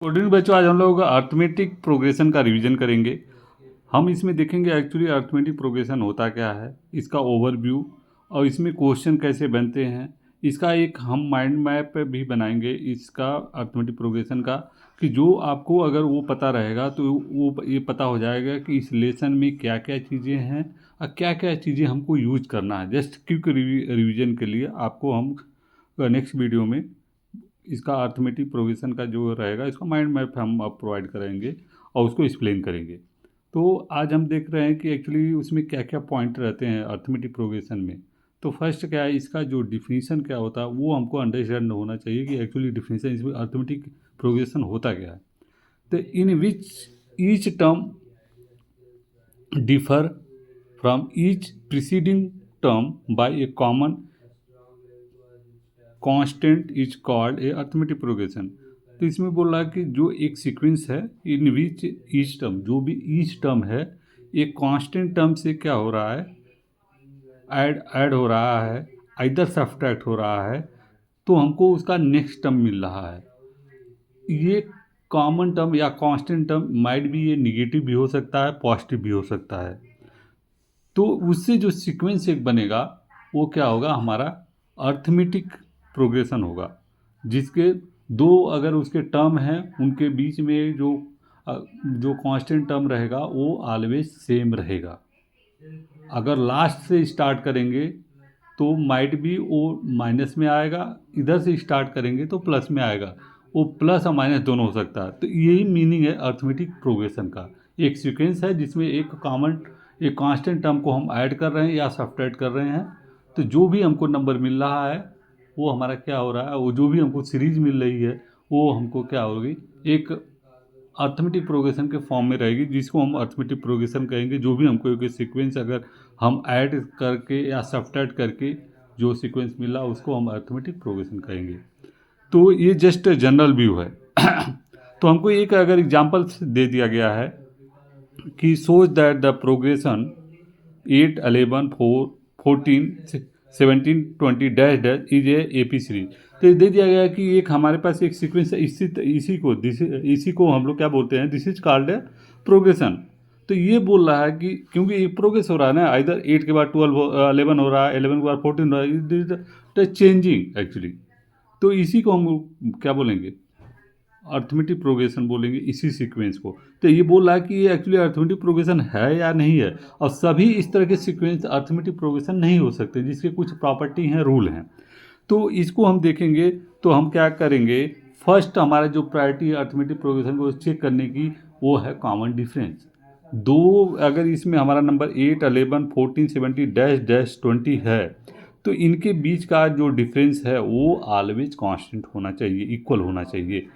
Good evening बच्चों, आज हम लोग अर्थमेटिक प्रोग्रेशन का रिवीजन करेंगे। हम इसमें देखेंगे एक्चुअली अर्थमेटिक प्रोग्रेशन होता क्या है, इसका ओवरव्यू और इसमें क्वेश्चन कैसे बनते हैं। इसका एक हम माइंड मैप भी बनाएंगे इसका अर्थमेटिक प्रोग्रेशन का, कि जो आपको अगर वो पता रहेगा तो वो ये पता हो जाएगा कि इस लेसन में क्या क्या चीज़ें हैं और क्या क्या चीज़ें हमको यूज करना है। जस्ट क्विक रिवीजन के लिए आपको हम नेक्स्ट वीडियो में इसका अर्थमेटिक प्रोग्रेशन का जो रहेगा इसका माइंड मैप हम अब प्रोवाइड करेंगे और उसको एक्सप्लेन करेंगे। तो आज हम देख रहे हैं कि एक्चुअली उसमें क्या क्या पॉइंट रहते हैं अर्थमेटिक प्रोग्रेशन में। तो फर्स्ट क्या है, इसका जो डिफिनीशन क्या होता है वो हमको अंडरस्टैंड होना चाहिए कि एक्चुअली डिफिनीशन इसमें अर्थमेटिक प्रोग्रेशन होता क्या है। तो in which each term differ from each preceding term by a common constant is called a arithmetic progression. तो इसमें बोल रहा है कि जो एक सीक्वेंस है इन विच ईच टर्म, जो भी ईच टर्म है एक कांस्टेंट टर्म से क्या हो रहा है, ऐड हो रहा है, इधर सब्ट्रैक्ट हो रहा है, तो हमको उसका नेक्स्ट टर्म मिल रहा है। ये कॉमन टर्म या कांस्टेंट टर्म माइट भी ये निगेटिव भी हो सकता है, पॉजिटिव भी हो सकता है। तो उससे जो सीक्वेंस एक बनेगा वो क्या होगा, हमारा अर्थमेटिक प्रोग्रेशन होगा, जिसके दो अगर उसके टर्म हैं उनके बीच में जो कांस्टेंट टर्म रहेगा वो ऑलवेज सेम रहेगा। अगर लास्ट से स्टार्ट करेंगे तो माइट भी वो माइनस में आएगा, इधर से स्टार्ट करेंगे तो प्लस में आएगा, वो प्लस और माइनस दोनों हो सकता है। तो यही मीनिंग है अर्थमेटिक प्रोग्रेशन का। एक सीक्वेंस है जिसमें एक कांस्टेंट टर्म को हम ऐड कर रहे हैं या सब्ट्रैक्ट कर रहे हैं, तो जो भी हमको नंबर मिल रहा है वो हमारा क्या हो रहा है, वो जो भी हमको सीरीज मिल रही है वो हमको क्या होगी, एक अर्थमेटिक प्रोग्रेशन के फॉर्म में रहेगी, जिसको हम अर्थमेटिक प्रोग्रेशन कहेंगे। जो भी हमको एक सीक्वेंस अगर हम ऐड करके या सब्ट्रैक्ट करके जो सीक्वेंस मिला उसको हम अर्थमेटिक प्रोग्रेशन कहेंगे। तो ये जस्ट जनरल व्यू है। तो हमको एक अगर एग्जांपल दे दिया गया है कि सोच that the progression 8, 11, 4, 14, 17, 20 dash dash is A P series. तो ये दे दिया गया है कि एक हमारे पास एक सीक्वेंस है, इसी को हम लोग क्या बोलते हैं, this is called A progression. तो ये बोल रहा है कि क्योंकि ये प्रोग्रेस हो रहा है ना, इधर 8 के बाद 12 11 हो रहा है, 11 के बाद 14 हो रहा है, चेंजिंग एक्चुअली। तो इसी को हम क्या बोलेंगे, अर्थमेटिक प्रोग्रेशन बोलेंगे इसी सीक्वेंस को। तो ये बोल रहा है कि ये एक्चुअली अर्थमेटिक प्रोग्रेशन है या नहीं है, और सभी इस तरह के सीक्वेंस अर्थमेटिक प्रोग्रेशन नहीं हो सकते, जिसके कुछ प्रॉपर्टी हैं, रूल हैं। तो इसको हम देखेंगे। तो हम क्या करेंगे, फर्स्ट हमारा जो प्रायोरिटी है अर्थमेटिक प्रोग्रेशन को चेक करने की वो है कॉमन डिफरेंस। दो अगर इसमें हमारा नंबर 8, 11, 14, 17 डैश डैश 20 है, तो इनके बीच का जो डिफरेंस है वो ऑलवेज कांस्टेंट होना चाहिए, इक्वल होना चाहिए।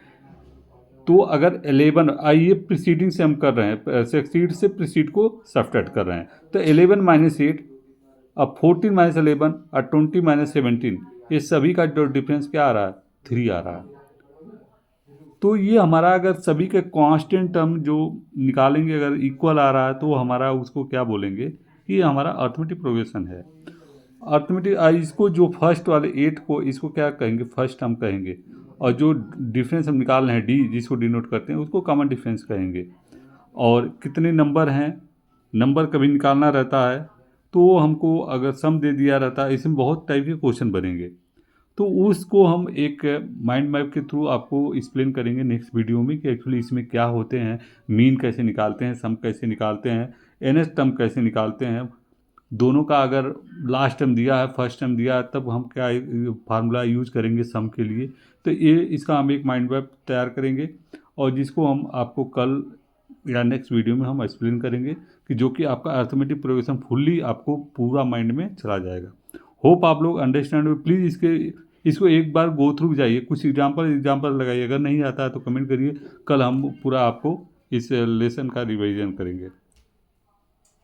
तो अगर 11 आइए प्रीसीडिंग से हम कर रहे हैं, सक्सीड से प्रीसीड को सब्ट्रैक्ट कर रहे हैं, तो 11 माइनस 8, अब 14 माइनस 11 और 20 माइनस 17, ये सभी का जो डिफरेंस क्या आ रहा है, 3 आ रहा है। तो ये हमारा अगर सभी के कांस्टेंट टर्म जो निकालेंगे अगर इक्वल आ रहा है तो हमारा उसको क्या बोलेंगे कि ये हमारा अर्थमेटिक प्रोग्रेशन है। अर्थमेटिक इसको जो फर्स्ट वाले 8 को इसको क्या कहेंगे, फर्स्ट हम कहेंगे, और जो डिफरेंस हम निकाल रहे हैं डी जिसको डिनोट करते हैं उसको कॉमन डिफरेंस कहेंगे। और कितने नंबर हैं, नंबर कभी निकालना रहता है तो हमको अगर सम दे दिया रहता है, इसमें बहुत टाइप के क्वेश्चन बनेंगे, तो उसको हम एक माइंड मैप के थ्रू आपको एक्सप्लेन करेंगे नेक्स्ट वीडियो में कि एक्चुअली इसमें क्या होते हैं, मीन कैसे निकालते हैं, सम कैसे निकालते हैं, एनएस टर्म कैसे निकालते हैं, दोनों का अगर लास्ट टर्म दिया है फर्स्ट टर्म दिया है तब हम क्या फार्मूला यूज करेंगे सम के लिए। तो ये इसका हम एक माइंड मैप तैयार करेंगे और जिसको हम आपको कल या नेक्स्ट वीडियो में हम एक्सप्लेन करेंगे, कि जो कि आपका अर्थमेटिक प्रोग्रेशन फुल्ली आपको पूरा माइंड में चला जाएगा। होप आप लोग अंडरस्टैंड। प्लीज़ इसको एक बार गो थ्रू जाइए, कुछ एग्जाम्पल लगाइए, अगर नहीं आता है तो कमेंट करिए, कल हम पूरा आपको इस लेसन का रिवीजन करेंगे।